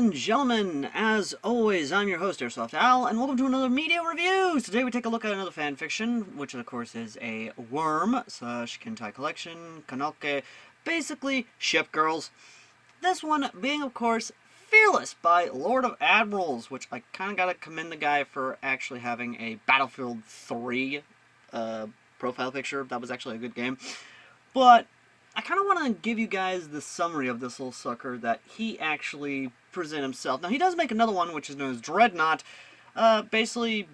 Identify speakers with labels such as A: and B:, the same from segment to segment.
A: and gentlemen, as always, I'm your host, AirsoftAL, and welcome to another media review! Today we take a look at another fanfiction, which of course is a worm slash hentai collection, kancolle, basically ship girls. This one being, of course, Fearless by Lord of Admirals, which I kind of gotta commend the guy for actually having a Battlefield 3 profile picture. That was actually a good game. But I kind of want to give you guys the summary of this little sucker that he actually presented himself. Now, he does make another one, which is known as Dreadnought. Basically,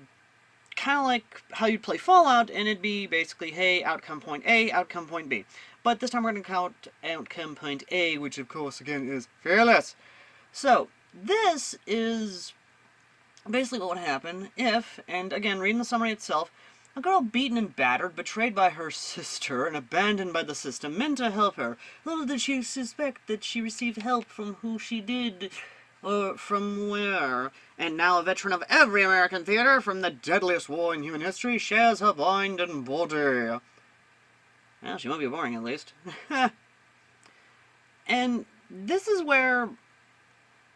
A: kind of like how you'd play Fallout, and it'd be basically, hey, outcome point A, outcome point B. But this time we're going to count outcome point A, which of course, again, is Fearless. So, this is basically what would happen if, and again, reading the summary itself, a girl beaten and battered, betrayed by her sister, and abandoned by the system, meant to help her. Little did she suspect that she received help from who she did, or from where. And now a veteran of every American theater, from the deadliest war in human history, shares her mind and body. Well, she won't be boring, at least. And this is where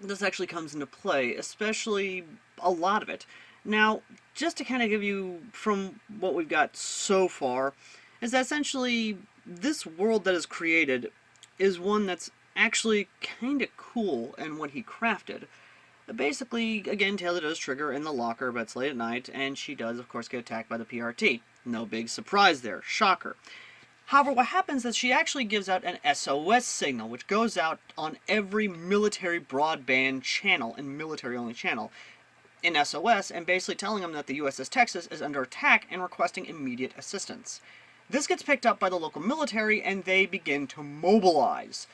A: this actually comes into play, especially a lot of it. Now, just to kind of give you, from what we've got so far, is that essentially this world that is created is one that's actually kind of cool in what he crafted. Basically, again, Taylor does trigger in the locker, but it's late at night, and she does, of course, get attacked by the PRT. No big surprise there. Shocker. However, what happens is she actually gives out an SOS signal, which goes out on every military broadband channel and military-only channel in SOS, and basically telling them that the USS Texas is under attack and requesting immediate assistance. This gets picked up by the local military, and they begin to mobilize.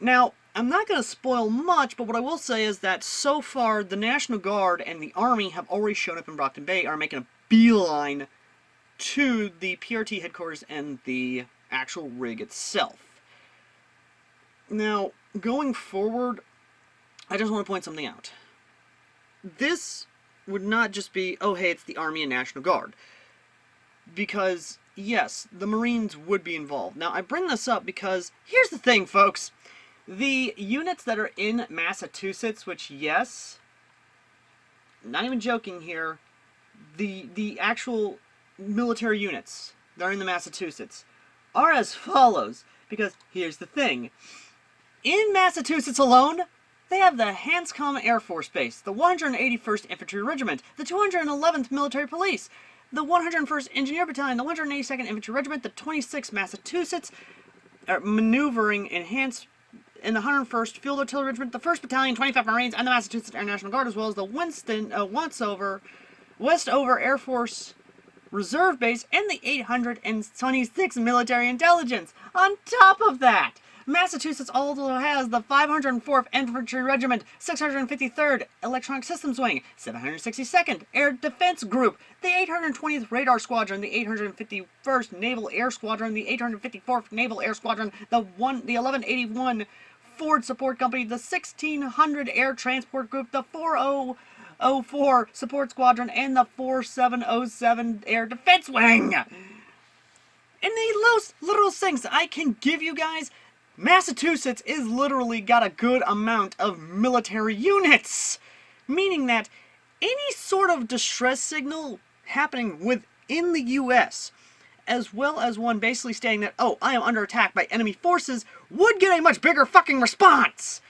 A: Now, I'm not going to spoil much, but what I will say is that so far, the National Guard and the Army have already shown up in Brockton Bay, are making a beeline to the PRT headquarters and the actual rig itself. Now, going forward, I just want to point something out. This would not just be, oh hey, it's the Army and National Guard. Because, yes, the Marines would be involved. Now, I bring this up because, here's the thing, folks. The units that are in Massachusetts, which, yes, not even joking here, the actual military units that are in the Massachusetts are as follows. Because, here's the thing. In Massachusetts alone, they have the Hanscom Air Force Base, the 181st Infantry Regiment, the 211th Military Police, the 101st Engineer Battalion, the 182nd Infantry Regiment, the 26th Massachusetts Maneuvering Enhanced, and the 101st Field Artillery Regiment, the 1st Battalion, 25 Marines, and the Massachusetts Air National Guard, as well as the Westover Air Force Reserve Base, and the 826th Military Intelligence. On top of that, Massachusetts also has the 504th Infantry Regiment, 653rd Electronic Systems Wing, 762nd Air Defense Group, the 820th Radar Squadron, the 851st Naval Air Squadron, the 854th Naval Air Squadron, the 1181 Ford Support Company, the 1600 Air Transport Group, the 4004 Support Squadron, and the 4707 Air Defense Wing. In the little things I can give you guys, Massachusetts is literally got a good amount of military units, meaning that any sort of distress signal happening within the U.S., as well as one basically stating that, oh, I am under attack by enemy forces, would get a much bigger fucking response.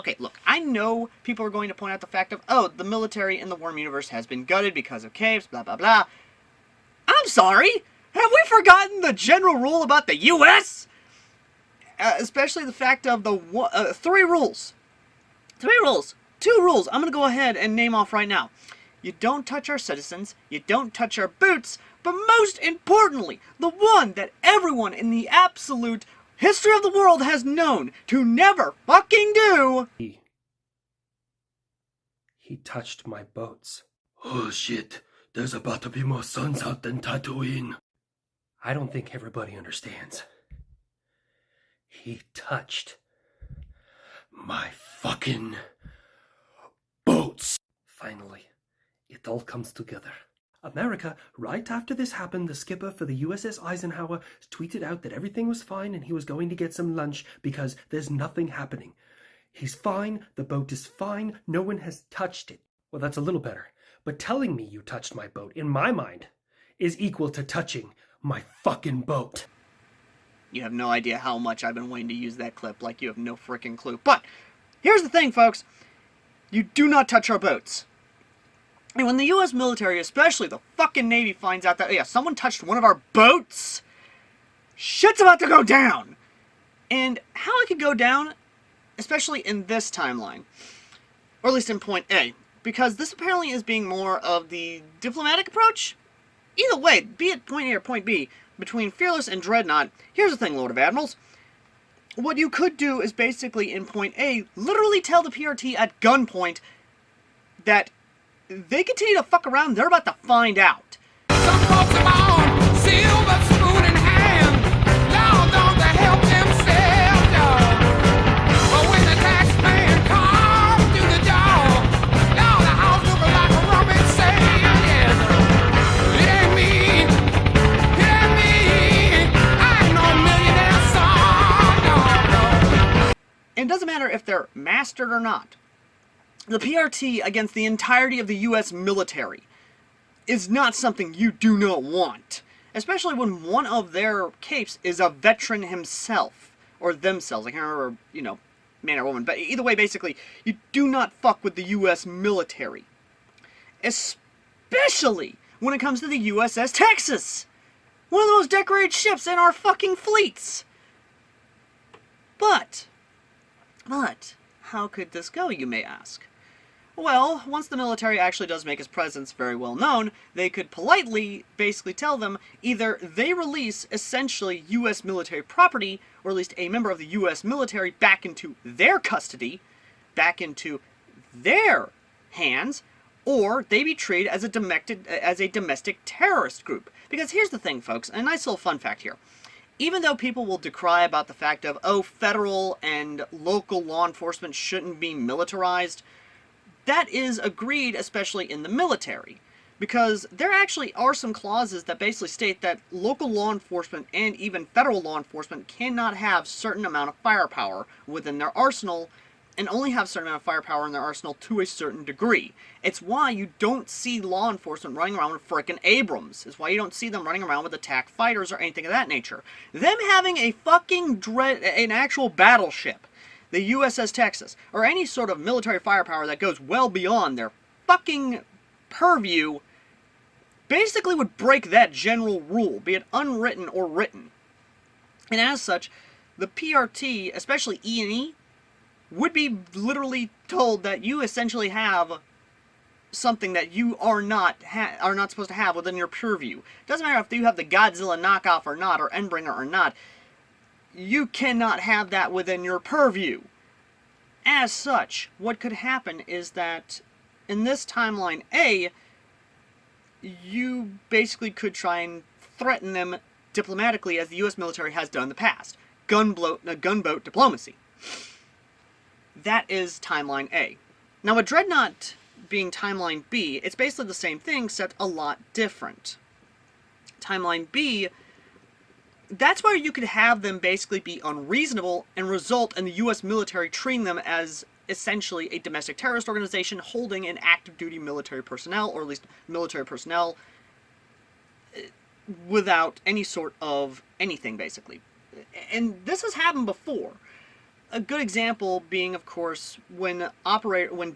A: Okay, look, I know people are going to point out the fact of, oh, the military in the Worm universe has been gutted because of caves, blah, blah, blah. I'm sorry? Have we forgotten the general rule about the U.S.? Especially the fact of the three rules. Two rules I'm going to go ahead and name off right now. You don't touch our citizens, you don't touch our boots, but most importantly, the one that everyone in the absolute history of the world has known to never fucking do.
B: He touched my boats. Oh shit, there's about to be more suns out than Tatooine. I don't think everybody understands. He touched my fucking boats. Finally, it all comes together. America, right after this happened, the skipper for the USS Eisenhower tweeted out that everything was fine and he was going to get some lunch because there's nothing happening. He's fine, the boat is fine, no one has touched it. Well, that's a little better. But telling me you touched my boat, in my mind, is equal to touching my fucking boat.
A: You have no idea how much I've been waiting to use that clip, like you have no freaking clue. But, here's the thing, folks. You do not touch our boats. And when the U.S. military, especially the fucking Navy, finds out that, yeah, someone touched one of our boats, shit's about to go down. And how it could go down, especially in this timeline, or at least in point A, because this apparently is being more of the diplomatic approach. Either way, be it point A or point B, between Fearless and Dreadnought, here's the thing, Lord of Admirals. What you could do is basically, in point A, literally tell the PRT at gunpoint that they continue to fuck around, they're about to find out.
C: Some folks are born silver spoon in hand, Lord on to help themselves, dog. But when the tax man comes through the door, Lord, the house look like a rummage sale, yes. It ain't me, I ain't no millionaire son, no.
A: And it doesn't matter if they're mastered or not. The PRT against the entirety of the U.S. military is not something you do not want. Especially when one of their capes is a veteran himself. Or themselves. I can't remember, man or woman. But either way, basically, you do not fuck with the U.S. military. Especially when it comes to the USS Texas. One of the most decorated ships in our fucking fleets. But, how could this go, you may ask? Well, once the military actually does make its presence very well known, they could politely basically tell them either they release essentially U.S. military property, or at least a member of the U.S. military back into their custody, back into their hands, or they be treated as a domestic terrorist group. Because here's the thing, folks, a nice little fun fact here. Even though people will decry about the fact of, oh, federal and local law enforcement shouldn't be militarized, that is agreed, especially in the military, because there actually are some clauses that basically state that local law enforcement and even federal law enforcement cannot have certain amount of firepower within their arsenal, and only have a certain amount of firepower in their arsenal to a certain degree. It's why you don't see law enforcement running around with frickin' Abrams. It's why you don't see them running around with attack fighters or anything of that nature. Them having a fucking an actual battleship, the USS Texas, or any sort of military firepower that goes well beyond their fucking purview, basically would break that general rule, be it unwritten or written. And as such, the PRT, especially E&E, would be literally told that you essentially have something that you are not supposed to have within your purview. Doesn't matter if you have the Godzilla knockoff or not, or Endbringer or not. You cannot have that within your purview. As such, what could happen is that in this timeline A, you basically could try and threaten them diplomatically, as the U.S. military has done in the past. Gunboat diplomacy. That is timeline A. Now, with Dreadnought being timeline B, it's basically the same thing, except a lot different. Timeline B, that's where you could have them basically be unreasonable and result in the U.S. military treating them as essentially a domestic terrorist organization holding an active duty military personnel, or at least military personnel, without any sort of anything, basically. And this has happened before. A good example being, of course, when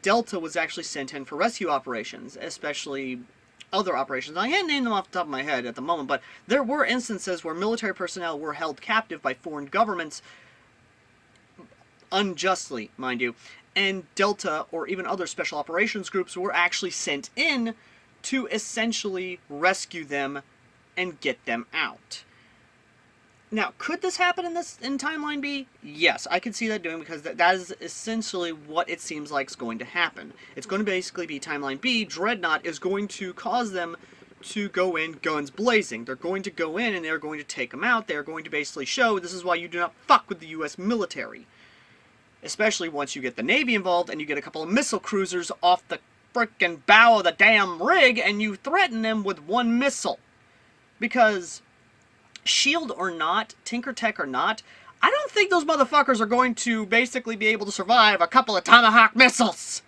A: Delta was actually sent in for rescue operations, especially other operations. I can't name them off the top of my head at the moment, but there were instances where military personnel were held captive by foreign governments, unjustly, mind you, and Delta, or even other special operations groups, were actually sent in to essentially rescue them and get them out. Now, could this happen in Timeline B? Yes, I could see that doing, because that is essentially what it seems like is going to happen. It's going to basically be Timeline B. Dreadnought is going to cause them to go in guns blazing. They're going to go in and they're going to take them out. They're going to basically show this is why you do not fuck with the U.S. military. Especially once you get the Navy involved and you get a couple of missile cruisers off the frickin' bow of the damn rig and you threaten them with one missile. Because, shield or not, Tinker Tech or not, I don't think those motherfuckers are going to basically be able to survive a couple of Tomahawk missiles.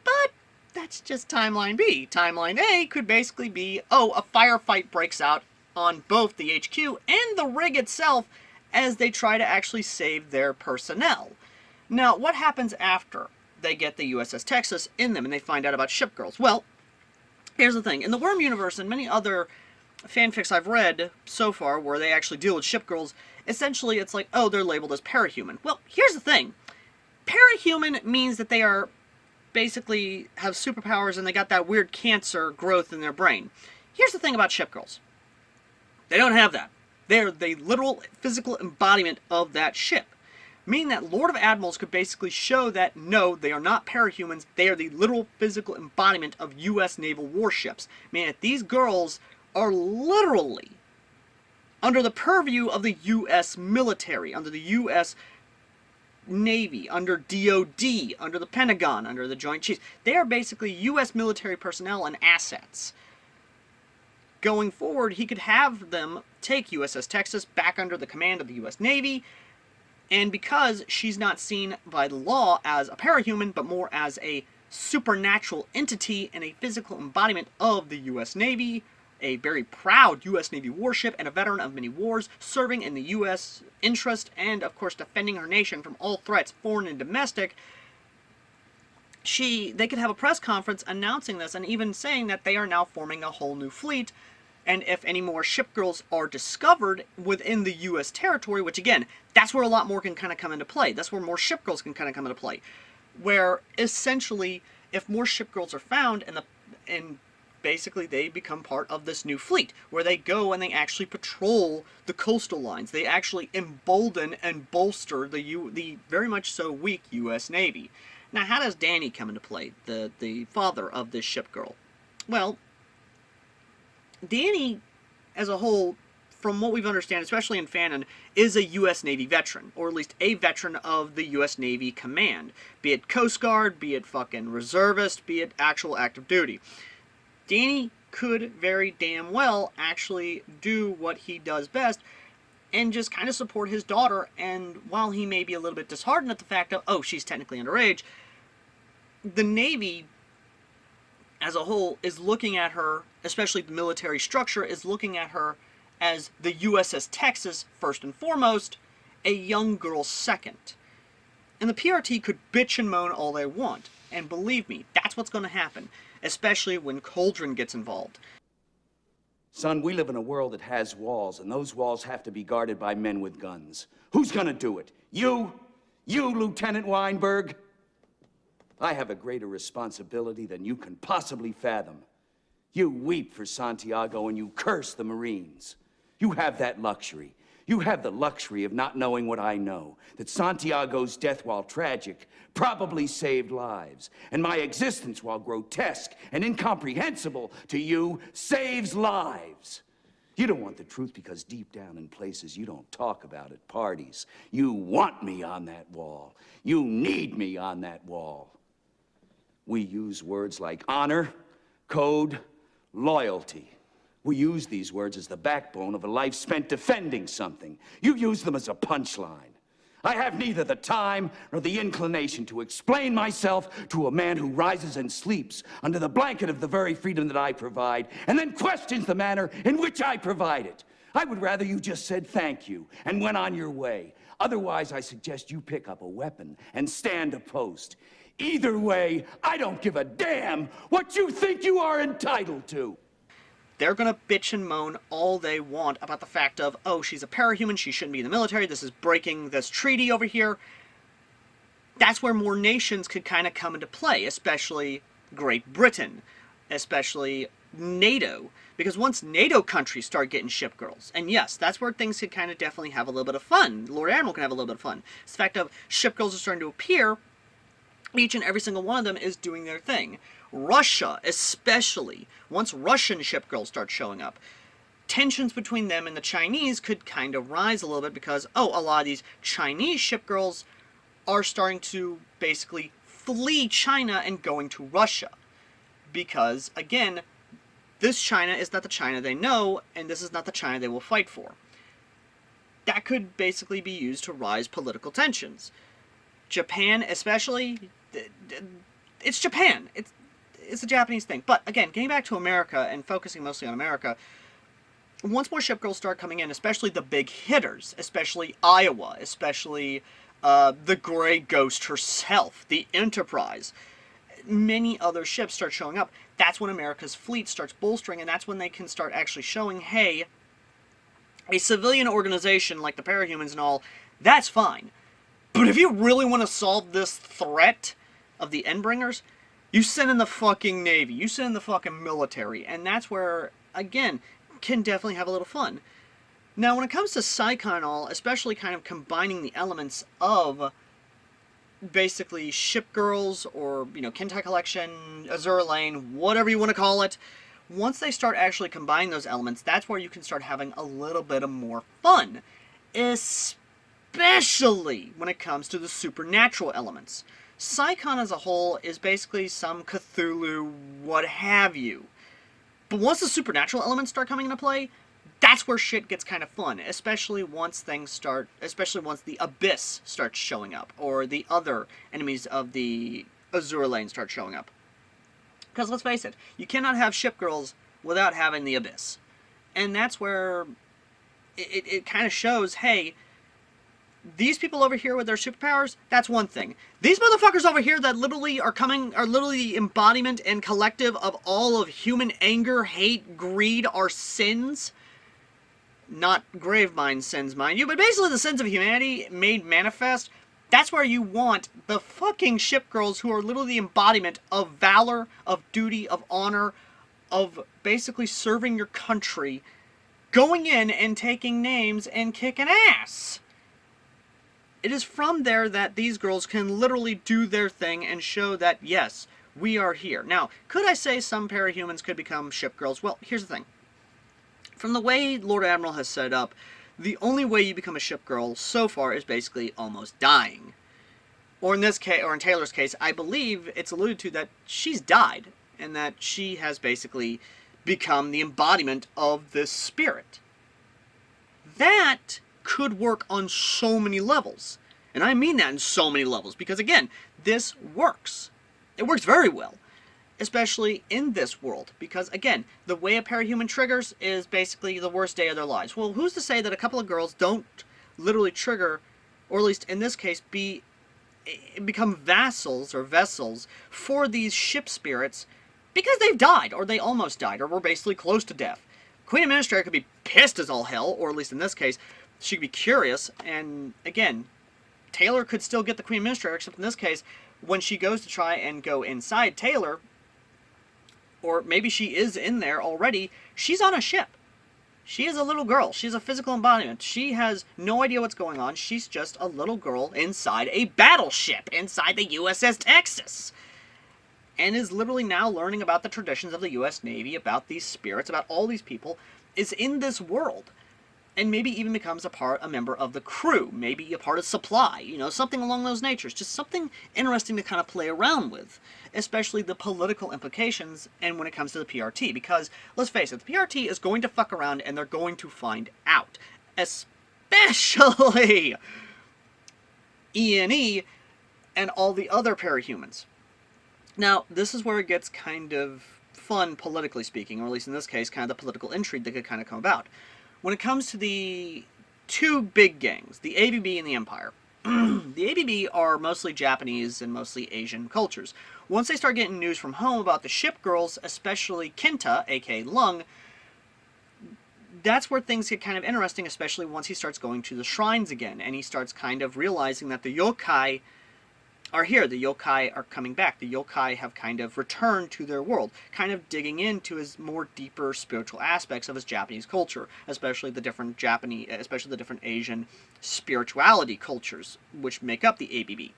A: But that's just Timeline B. Timeline A could basically be, oh, a firefight breaks out on both the HQ and the rig itself as they try to actually save their personnel. Now, what happens after they get the USS Texas in them and they find out about ship girls? Well, here's the thing. In the Worm universe and many other fanfics I've read so far where they actually deal with ship girls, essentially it's like, oh, they're labeled as parahuman. Well, here's the thing. Parahuman means that they are basically have superpowers and they got that weird cancer growth in their brain. Here's the thing about ship girls. They don't have that. They're the literal physical embodiment of that ship. Meaning that Lord of Admirals could basically show that, no, they are not parahumans, they are the literal physical embodiment of U.S. naval warships. Meaning that these girls are literally under the purview of the U.S. military, under the U.S. Navy, under DOD, under the Pentagon, under the Joint Chiefs. They are basically U.S. military personnel and assets. Going forward, he could have them take USS Texas back under the command of the U.S. Navy, and because she's not seen by the law as a parahuman, but more as a supernatural entity and a physical embodiment of the U.S. Navy, a very proud U.S. Navy warship and a veteran of many wars, serving in the U.S. interest and, of course, defending her nation from all threats, foreign and domestic, they could have a press conference announcing this and even saying that they are now forming a whole new fleet. And if any more ship girls are discovered within the U.S. territory, which again, that's where a lot more can kind of come into play. That's where more ship girls can kind of come into play. Where essentially, if more ship girls are found, and basically they become part of this new fleet, where they go and they actually patrol the coastal lines. They actually embolden and bolster the very much so weak U.S. Navy. Now, how does Danny come into play, the father of this ship girl? Well, Danny, as a whole, from what we've understand, especially in fanon, is a U.S. Navy veteran, or at least a veteran of the U.S. Navy command. Be it Coast Guard, be it fucking reservist, be it actual active duty. Danny could very damn well actually do what he does best and just kind of support his daughter, and while he may be a little bit disheartened at the fact of, oh, she's technically underage, the Navy as a whole is looking at her, especially the military structure, is looking at her as the USS Texas, first and foremost, a young girl second. And the PRT could bitch and moan all they want, and believe me, that's what's going to happen, especially when Cauldron gets involved.
D: Son, we live in a world that has walls, and those walls have to be guarded by men with guns. Who's gonna do it? You? You, Lieutenant Weinberg? I have a greater responsibility than you can possibly fathom. You weep for Santiago and you curse the Marines. You have that luxury. You have the luxury of not knowing what I know, that Santiago's death, while tragic, probably saved lives, and my existence, while grotesque and incomprehensible to you, saves lives. You don't want the truth because deep down in places you don't talk about at parties, you want me on that wall. You need me on that wall. We use words like honor, code, loyalty. We use these words as the backbone of a life spent defending something. You use them as a punchline. I have neither the time nor the inclination to explain myself to a man who rises and sleeps under the blanket of the very freedom that I provide, and then questions the manner in which I provide it. I would rather you just said thank you and went on your way. Otherwise, I suggest you pick up a weapon and stand a post. Either way, I don't give a damn what you think you are entitled to.
A: They're going to bitch and moan all they want about the fact of, oh, she's a parahuman, she shouldn't be in the military, this is breaking this treaty over here. That's where more nations could kind of come into play, especially Great Britain, especially NATO. Because once NATO countries start getting ship girls, and yes, that's where things could kind of definitely have a little bit of fun. Lord Admiral can have a little bit of fun. It's the fact of ship girls are starting to appear. Each and every single one of them is doing their thing. Russia, especially, once Russian ship girls start showing up, tensions between them and the Chinese could kind of rise a little bit because, oh, a lot of these Chinese ship girls are starting to basically flee China and going to Russia. Because, again, this China is not the China they know, and this is not the China they will fight for. that could basically be used to rise political tensions. Japan, especially, it's Japan. It's a Japanese thing. But again, getting back to America and focusing mostly on America, once more ship girls start coming in, especially the big hitters, especially Iowa, especially the Grey Ghost herself, the Enterprise, many other ships start showing up. That's when America's fleet starts bolstering, and that's when they can start actually showing, hey, a civilian organization like the Parahumans and all, that's fine. But if you really want to solve this threat of the Endbringers, you send in the fucking Navy, you send in the fucking military, and that's where, again, can definitely have a little fun. Now, when it comes to Psychon and all, especially kind of combining the elements of basically ship girls or, you know, Kintai Collection, Azure Lane, whatever you want to call it, once they start actually combining those elements, that's where you can start having a little bit of more fun. Especially when it comes to the supernatural elements. Psychon as a whole is basically some Cthulhu, what have you. But once the supernatural elements start coming into play, that's where shit gets kind of fun, especially once the Abyss starts showing up, or the other enemies of the Azure Lane start showing up. Because let's face it, you cannot have ship girls without having the Abyss. And that's where it kind of shows, hey, these people over here with their superpowers, that's one thing. These motherfuckers over here that literally are literally the embodiment and collective of all of human anger, hate, greed, our sins. Not Gravemind sins, mind you, but basically the sins of humanity made manifest. That's where you want the fucking ship girls who are literally the embodiment of valor, of duty, of honor, of basically serving your country, going in and taking names and kicking ass. It is from there that these girls can literally do their thing and show that, yes, we are here. Now, could I say some Parahumans could become ship girls? Well, here's the thing. From the way Lord Admiral has set it up, the only way you become a ship girl so far is basically almost dying. Or in this case, or in Taylor's case, I believe it's alluded to that she's died, and that she has basically become the embodiment of this spirit. That could work on so many levels. And I mean that in so many levels, because again, this works. It works very well. Especially in this world, because again, the way a Parahuman triggers is basically the worst day of their lives. Well, who's to say that a couple of girls don't literally trigger, or at least in this case, become vassals or vessels for these ship spirits because they've died, or they almost died, or were basically close to death. Queen Administrator could be pissed as all hell, or at least in this case, she could be curious, and again, Taylor could still get the Queen Administrator, except in this case, when she goes to try and go inside Taylor, or maybe she is in there already, she's on a ship. She is a little girl. She's a physical embodiment. She has no idea what's going on. She's just a little girl inside a battleship, inside the USS Texas. And is literally now learning about the traditions of the US Navy, about these spirits, about all these people, is in this world. And maybe even becomes a member of the crew, maybe a part of supply, you know, something along those natures. Just something interesting to kind of play around with, especially the political implications and when it comes to the PRT, because, let's face it, the PRT is going to fuck around and they're going to find out. Especially ENE and all the other Parahumans. Now, this is where it gets kind of fun, politically speaking, or at least in this case, kind of the political intrigue that could kind of come about. When it comes to the two big gangs, the ABB and the Empire, the ABB are mostly Japanese and mostly Asian cultures. Once they start getting news from home about the ship girls, especially Kinta, aka Lung, that's where things get kind of interesting, especially once he starts going to the shrines again, and he starts kind of realizing that the yokai are here. The yokai are coming back. The yokai have kind of returned to their world, kind of digging into his more deeper spiritual aspects of his Japanese culture, especially the different Asian spirituality cultures, which make up the ABB.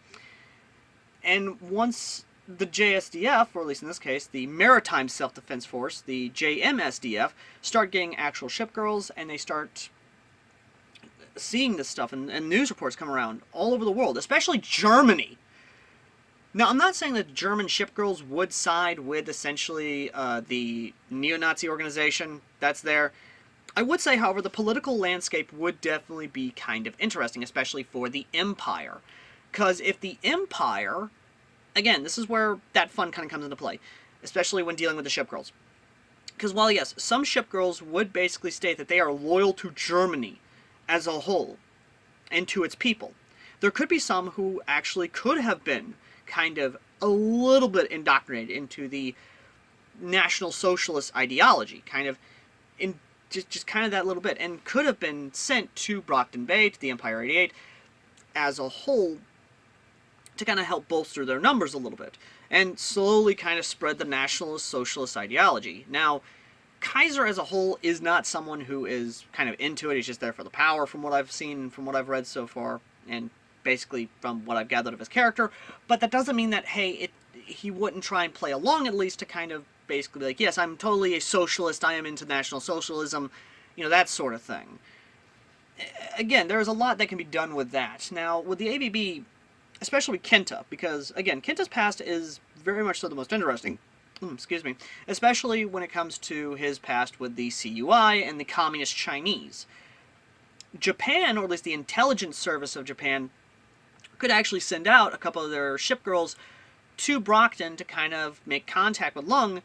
A: And once the JSDF, or at least in this case, the Maritime Self-Defense Force, the JMSDF, start getting actual ship girls, and they start seeing this stuff, and news reports come around all over the world, especially Germany. Now, I'm not saying that German ship girls would side with, essentially, the neo-Nazi organization that's there. I would say, however, the political landscape would definitely be kind of interesting, especially for the Empire. Because if the Empire, again, this is where that fun kind of comes into play, especially when dealing with the ship girls. Because while, yes, some ship girls would basically state that they are loyal to Germany as a whole and to its people, there could be some who actually could have been kind of a little bit indoctrinated into the National Socialist ideology, kind of in just kind of that little bit, and could have been sent to Brockton Bay, to the Empire 88, as a whole, to kind of help bolster their numbers a little bit, and slowly kind of spread the Nationalist Socialist ideology. Now, Kaiser as a whole is not someone who is kind of into it. He's just there for the power, from what I've seen, from what I've read so far, and basically from what I've gathered of his character. But that doesn't mean that, hey, he wouldn't try and play along at least to kind of basically be like, yes, I'm totally a socialist, I am into National Socialism, you know, that sort of thing. Again, there's a lot that can be done with that. Now, with the ABB, especially with Kenta, because, again, Kenta's past is very much so the most interesting, excuse me, especially when it comes to his past with the CUI and the Communist Chinese. Japan, or at least the intelligence service of Japan, could actually send out a couple of their ship girls to Brockton to kind of make contact with Lung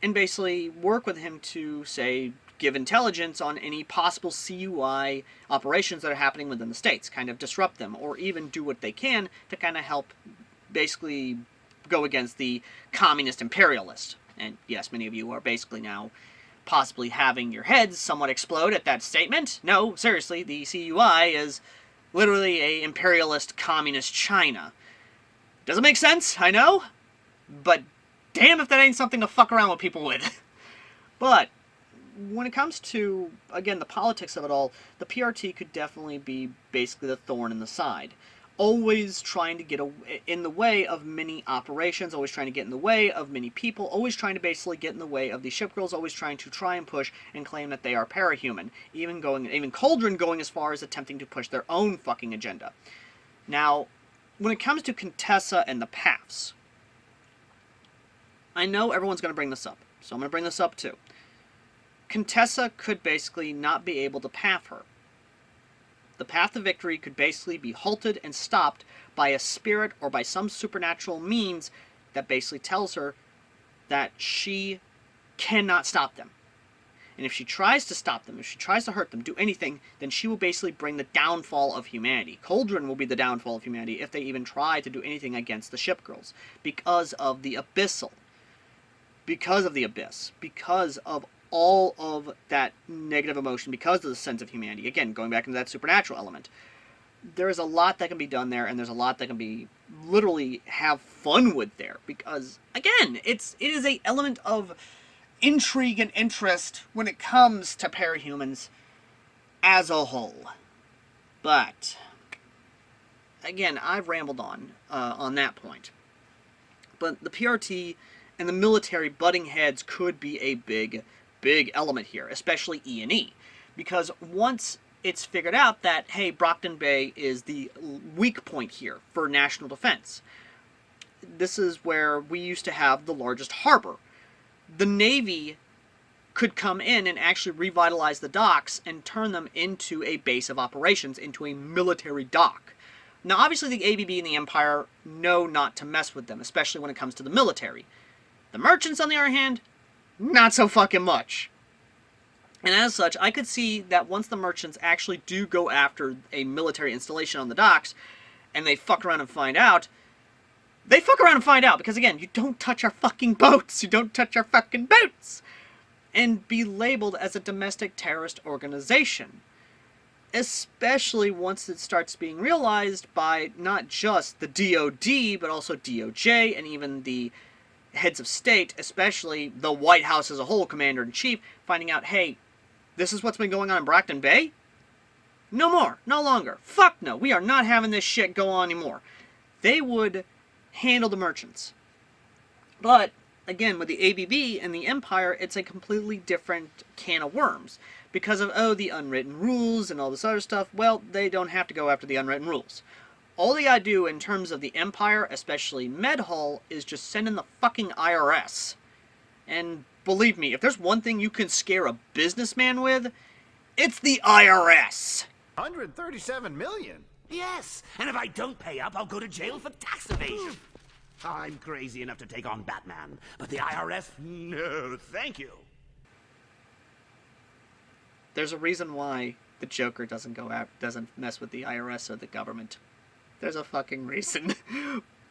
A: and basically work with him to, say, give intelligence on any possible CUI operations that are happening within the States, kind of disrupt them, or even do what they can to kind of help basically go against the communist imperialist. And yes, many of you are basically now possibly having your heads somewhat explode at that statement. No, seriously, the CUI is literally a imperialist communist China. Doesn't make sense, I know, but damn if that ain't something to fuck around with people with. But when it comes to, again, the politics of it all, the PRT could definitely be basically the thorn in the side. Always trying to get in the way of many operations, always trying to get in the way of many people, always trying to basically get in the way of the ship girls, always trying to try and push and claim that they are parahuman. Even Cauldron going as far as attempting to push their own fucking agenda. Now, when it comes to Contessa and the PAFs, I know everyone's going to bring this up, so I'm going to bring this up too. Contessa could basically not be able to PAF her. The path to victory could basically be halted and stopped by a spirit or by some supernatural means that basically tells her that she cannot stop them. And if she tries to stop them, if she tries to hurt them, do anything, then she will basically bring the downfall of humanity. Cauldron will be the downfall of humanity if they even try to do anything against the ship girls. Because of the abyssal. Because of the abyss. Because of all of that negative emotion, because of the sense of humanity. Again, going back into that supernatural element. There is a lot that can be done there, and there's a lot that can be literally have fun with there. Because, again, it is a element of intrigue and interest when it comes to parahumans as a whole. But, again, I've rambled on that point. But the PRT and the military butting heads could be a big element here, especially E&E. Because once it's figured out that, hey, Brockton Bay is the weak point here for national defense. This is where we used to have the largest harbor. The Navy could come in and actually revitalize the docks and turn them into a base of operations, into a military dock. Now, obviously, the ABB and the Empire know not to mess with them, especially when it comes to the military. The merchants, on the other hand, not so fucking much. And as such, I could see that once the merchants actually do go after a military installation on the docks, and they fuck around and find out, because again, you don't touch our fucking boats, you don't touch our fucking boats, and be labeled as a domestic terrorist organization. Especially once it starts being realized by not just the DOD, but also DOJ, and even the heads of state, especially the White House as a whole, Commander-in-Chief, finding out, hey, this is what's been going on in Brockton Bay? No more. No longer. Fuck no. We are not having this shit go on anymore. They would handle the merchants. But, again, with the ABB and the Empire, it's a completely different can of worms. Because of, oh, the unwritten rules and all this other stuff, well, they don't have to go after the unwritten rules. All they gotta do in terms of the Empire, especially Medhall, is just send in the fucking IRS. And believe me, if there's one thing you can scare a businessman with, It's the IRS.
E: 137 million?
F: Yes, and if I don't pay up, I'll go to jail for tax evasion. I'm crazy enough to take on Batman, but the IRS, no, thank you.
A: There's a reason why the Joker doesn't mess with the IRS or the government. There's a fucking reason.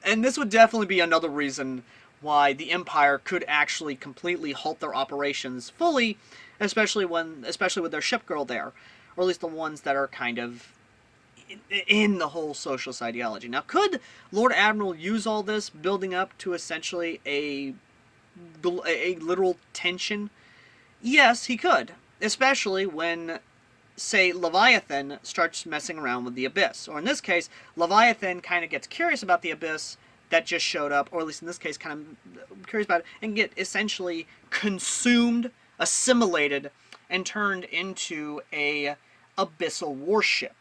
A: And this would definitely be another reason why the Empire could actually completely halt their operations fully, especially with their ship girl there, or at least the ones that are kind of in the whole socialist ideology. Now, could Lord Admiral use all this building up to essentially a literal tension? Yes, he could, especially when, say, Leviathan starts messing around with the Abyss. Or in this case, Leviathan kind of gets curious about the Abyss that just showed up, or at least in this case, kind of curious about it, and get essentially consumed, assimilated, and turned into a abyssal warship.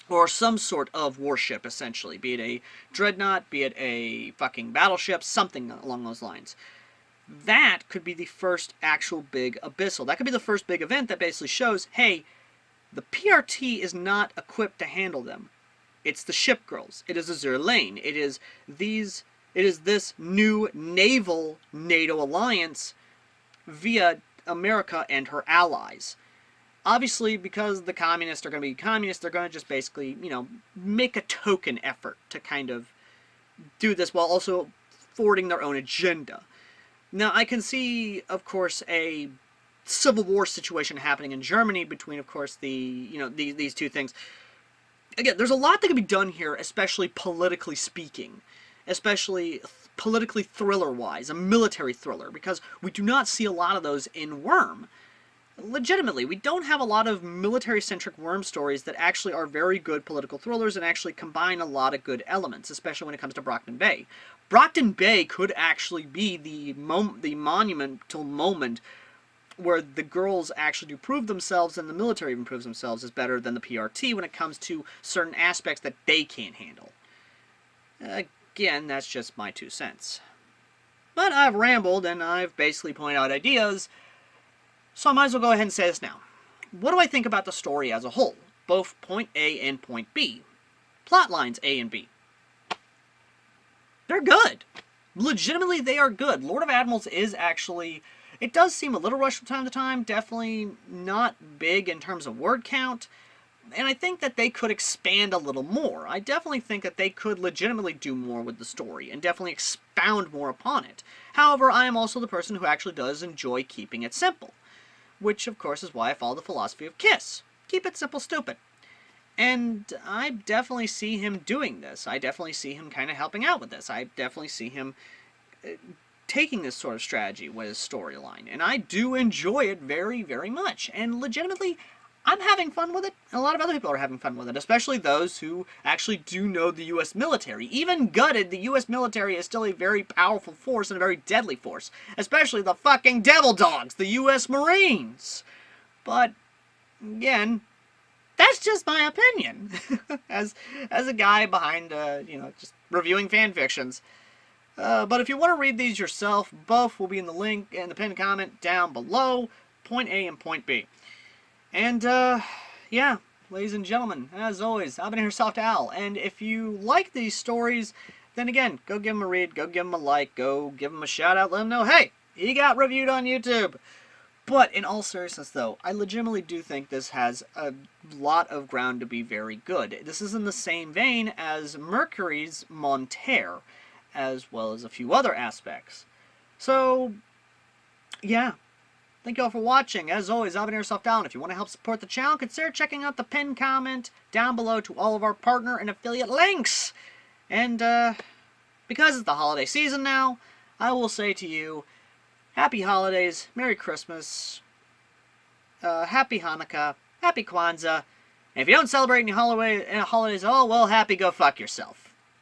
A: Or some sort of warship, essentially. Be it a dreadnought, be it a fucking battleship, something along those lines. That could be the first actual big abyssal. That could be the first big event that basically shows, hey, the PRT is not equipped to handle them. It's the ship girls. It is Azure Lane. It is this new naval NATO alliance via America and her allies. Obviously, because the communists are going to be communists, they're going to just basically, make a token effort to kind of do this while also forwarding their own agenda. Now, I can see, of course, a civil war situation happening in Germany between, of course, these two things. Again, there's a lot that can be done here, especially politically speaking, especially politically thriller-wise, a military thriller, because we do not see a lot of those in Worm. Legitimately, we don't have a lot of military-centric Worm stories that actually are very good political thrillers and actually combine a lot of good elements, especially when it comes to Brockton Bay. Brockton Bay could actually be the monumental moment where the girls actually do prove themselves and the military even proves themselves as better than the PRT when it comes to certain aspects that they can't handle. Again, that's just my 2 cents. But I've rambled and I've basically pointed out ideas, so I might as well go ahead and say this now. What do I think about the story as a whole? Both point A and point B. Plot lines A and B. They're good. Legitimately, they are good. Lord of Admirals is actually... It does seem a little rushed from time to time. Definitely not big in terms of word count. And I think that they could expand a little more. I definitely think that they could legitimately do more with the story and definitely expound more upon it. However, I am also the person who actually does enjoy keeping it simple. Which, of course, is why I follow the philosophy of KISS. Keep it simple, stupid. And I definitely see him doing this. I definitely see him kind of helping out with this. I definitely see him taking this sort of strategy with his storyline. And I do enjoy it very, very much. And legitimately, I'm having fun with it. And a lot of other people are having fun with it. Especially those who actually do know the U.S. military. Even gutted, the U.S. military is still a very powerful force and a very deadly force. Especially the fucking devil dogs, the U.S. Marines. But, again... That's just my opinion, as a guy behind, just reviewing fan fictions. But if you want to read these yourself, both will be in the link in the pinned comment down below, point A and point B. And, yeah, ladies and gentlemen, as always, I've been AirsoftAL, and if you like these stories, then again, go give them a read, go give them a like, go give them a shout out, let them know, hey, he got reviewed on YouTube. But in all seriousness, though, I legitimately do think this has a lot of ground to be very good. This is in the same vein as Mercury's Monterre, as well as a few other aspects. So, yeah. Thank you all for watching. As always, I've been AirsoftAL, and if you want to help support the channel, consider checking out the pinned comment down below to all of our partner and affiliate links. And, because it's the holiday season now, I will say to you, Happy Holidays, Merry Christmas, Happy Hanukkah, Happy Kwanzaa, and if you don't celebrate any holidays, oh, well, happy go fuck yourself.